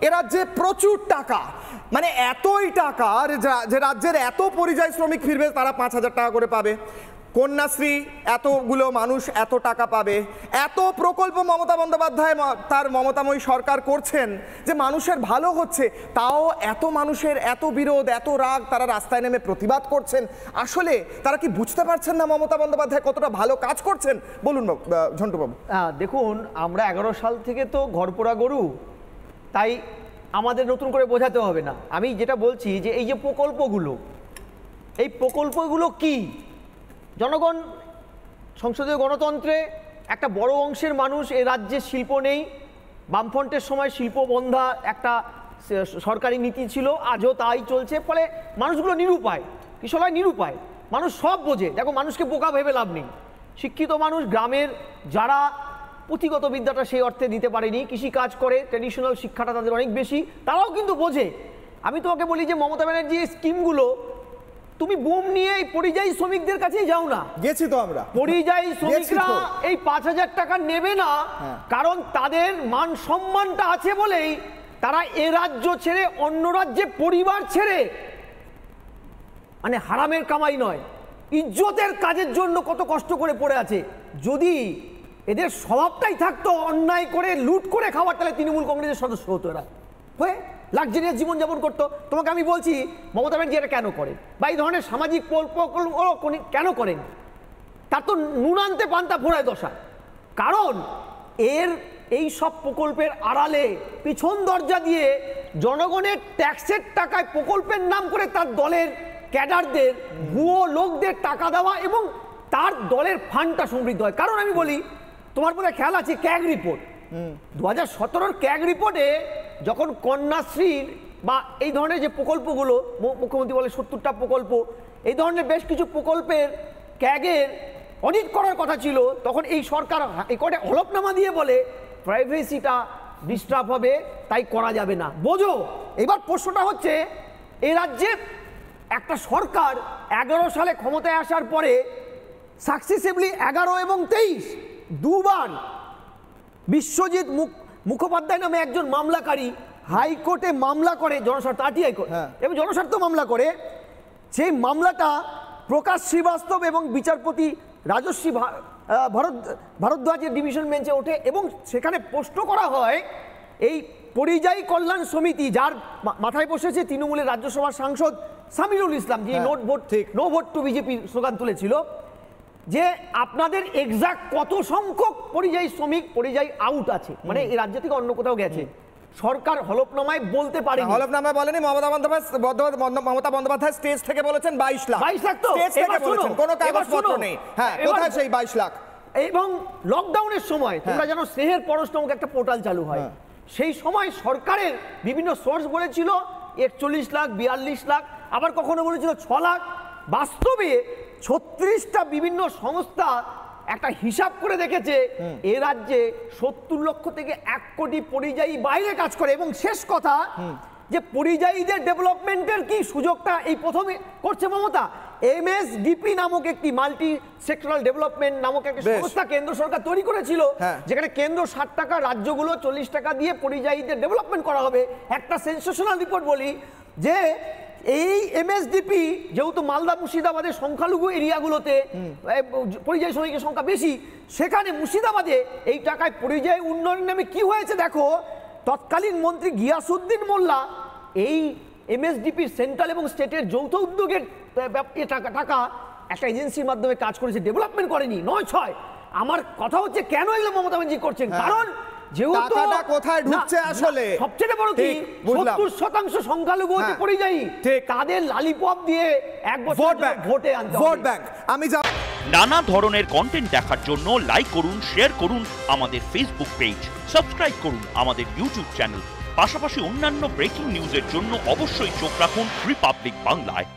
এ রাজ্যে প্রচুর টাকা, মানে এতই টাকা যে রাজ্যের এত পরিযায়ী শ্রমিক ফিরবে তারা 5,000 টাকা করে পাবে, কন্যাশ্রী এতগুলো মানুষ এত টাকা পাবে, এত প্রকল্প মমতা বন্দ্যোপাধ্যায় তার মমতাময়ী সরকার করছেন যে মানুষের ভালো হচ্ছে, তাও এত মানুষের এত বিরোধ, এত রাগ, তারা রাস্তায় নেমে প্রতিবাদ করছেন। আসলে তারা কি বুঝতে পারছেন না মমতা বন্দ্যোপাধ্যায় কতটা ভালো কাজ করছেন? বলুন ঝন্টুবাবু। দেখুন, আমরা 11 সাল থেকে তো ঘরপোড়া গরু, তাই আমাদের নতুন করে বোঝাতে হবে না। আমি যেটা বলছি যে এই যে এই প্রকল্পগুলো কি, জনগণ সংসদীয় গণতন্ত্রে একটা বড় অংশের মানুষ এ রাজ্যে শিল্প নেই, বামফ্রন্টের সময় শিল্প বন্ধা একটা সরকারি নীতি ছিল, আজও তাই চলছে, ফলে মানুষগুলো নিরুপায়, কিশোরায় নিরুপায়, মানুষ সব বোঝে। দেখো, মানুষকে বোকা ভেবে লাভ নেই। শিক্ষিত মানুষ, গ্রামের যারা পুঁথিগত বিদ্যাটা সেই অর্থে দিতে পারেনি, কৃষিকাজ করে, ট্র্যাডিশনাল শিক্ষাটা তাদের অনেক বেশি, তারাও কিন্তু বোঝে। আমি তোমাকে বলি যে মমতা ব্যানার্জি স্কিমগুলো, তুমি বুম নিয়ে এই পরিযায়ী শ্রমিকদের কাছেই যাও না। গেছি তো আমরা। পরিযায়ী শ্রমিকরা এই 5,000 টাকা নেবে না, কারণ তাদের মান সম্মানটা আছে বলেই তারা এ রাজ্য ছেড়ে অন্য রাজ্যে পরিবার ছেড়ে, মানে হারামের কামাই নয়, ইজ্জতের কাজের জন্য কত কষ্ট করে পড়ে আছে। যদি এদের স্বভাবটাই থাকতো অন্যায় করে লুট করে খাওয়ার, তাহলে তৃণমূল কংগ্রেসের সদস্য হতো এরা, হয়ে লাক্সারিয়াস জীবনযাপন করতো। তোমাকে আমি বলছি মমতা ব্যানার্জি এটা কেন করেন, বা এই ধরনের সামাজিক প্রকল্প কেন করেন? তার তো নুন আনতে পান্তা ফোড়ায় দশা। কারণ এই সব প্রকল্পের আড়ালে পিছন দরজা দিয়ে জনগণের ট্যাক্সের টাকায় প্রকল্পের নাম করে তার দলের ক্যাডারদের, ভুয়ো লোকদের টাকা দেওয়া এবং তার দলের ফান্ডটা সমৃদ্ধ হয়। কারণ আমি বলি, তোমার বোধ হয় খেয়াল আছে ক্যাগ রিপোর্ট, 2017 ক্যাগ রিপোর্টে যখন কন্যাশ্রীর বা এই ধরনের যে প্রকল্পগুলো, মুখ্যমন্ত্রী বলে 70টা প্রকল্প, এই ধরনের বেশ কিছু প্রকল্পের ক্যাগের অডিট করার কথা ছিল, তখন এই সরকার এই কোর্টে হলফনামা দিয়ে বলে প্রাইভেসিটা ডিস্টার্ব হবে, তাই করা যাবে না। বোঝো, এবার প্রশ্নটা হচ্ছে, এই রাজ্যে একটা সরকার 11 সালে ক্ষমতায় আসার পরে সাকসেসিভলি 11 এবং 23 দুবার বিশ্বজিৎ মুখোপাধ্যায় নামে একজন মামলাকারী হাইকোর্টে মামলা করে, জনস্বার্থ আরটিআই কোর্ট এবং জনস্বার্থ মামলা করে। সেই মামলাটা প্রকাশ শ্রীবাস্তব এবং বিচারপতি রাজশ্রী ভারদ্বাজের ডিভিশন বেঞ্চে ওঠে এবং সেখানে প্রশ্ন করা হয় এই পরিযায়ী কল্যাণ সমিতি, যার মাথায় বসেছে তৃণমূলের রাজ্যসভার সাংসদ সামিরুল ইসলাম, যে no vote to BJP slogan তুলেছিল, যে আপনাদের এক্সাক্ট কত সংখ্যক পরিযায়ী শ্রমিক পরিযায়ী আউট আছে, মানে এই রাজ্য থেকে অন্য কোথাও গেছে, সরকার হলফনামায় বলতে পারে। হলফনামায় বলেনি, মমতা বন্দ্যোপাধ্যায় স্টেজ থেকে বলেছেন 22 লাখ। 22 লাখ তো স্টেজ থেকে বলেছেন, কোনো কাগজপত্র নেই। হ্যাঁ, কোথায় সেই 22 লাখ? এবং লকডাউনের সময় তোমরা জানো স্নেহের পরশ নামক একটা পোর্টাল চালু হয়, সেই সময় সরকারের বিভিন্ন সোর্স বলেছিল 41 লাখ, 42 লাখ, আবার কখনো বলেছিল 6 লাখ। বাস্তবে 36টা বিভিন্ন সংস্থা একটা হিসাব করে দেখেছে এ রাজ্যে 70 লক্ষ থেকে 1 কোটি পরিযায়ী বাইরে কাজ করে। এবং শেষ কথা, যে পরিযায়ীদের ডেভেলপমেন্টের কি সুযোগটা এই প্রথমে করছে মমতা। MSDP নামক একটি মাল্টি সেক্টরাল ডেভেলপমেন্ট নামক একটা সংস্থা কেন্দ্র সরকার তৈরি করেছিল, যেখানে কেন্দ্র 60 টাকা, রাজ্যগুলো 40 টাকা দিয়ে পরিযায়ীদের ডেভেলপমেন্ট করা হবে। একটা সেন্সেশনাল রিপোর্ট বলি, যে এই MSDP যেহেতু মালদা মুর্শিদাবাদের সংখ্যালঘু এরিয়াগুলোতে পরিযায়ী শ্রমিকের সংখ্যা বেশি, সেখানে মুর্শিদাবাদে এই টাকায় পরিযায়ী উন্নয়ন নামে কি হয়েছে দেখো, তৎকালীন মন্ত্রী গিয়াসউদ্দিন মোল্লা এই MSDP সেন্ট্রাল এবং স্টেটের যৌথ উদ্যোগের টাকা একটা এজেন্সির মাধ্যমে কাজ করেছে, ডেভেলপমেন্ট করেনি। 9-6 আমার কথা হচ্ছে, কেন এগুলো মমতা ব্যানার্জি করছেন? কারণ যেহেতু কোথায় ঢুকছে আসলে, সবচেয়ে বড় কি 70% সংখ্যালঘু হচ্ছে পরিযায়ী, তাদের লালিপপ দিয়ে এক বছর ভোটে আনতে ভোট ব্যাংক। আমি নানা ধরনের কন্টেন্ট দেখার জন্য লাইক করুন, শেয়ার করুন আমাদের ফেসবুক পেজ, সাবস্ক্রাইব করুন আমাদের ইউটিউব চ্যানেল, পাশাপাশি অন্যান্য ব্রেকিং নিউজের জন্য অবশ্যই চোখ রাখুন রিপাবলিক বাংলায়।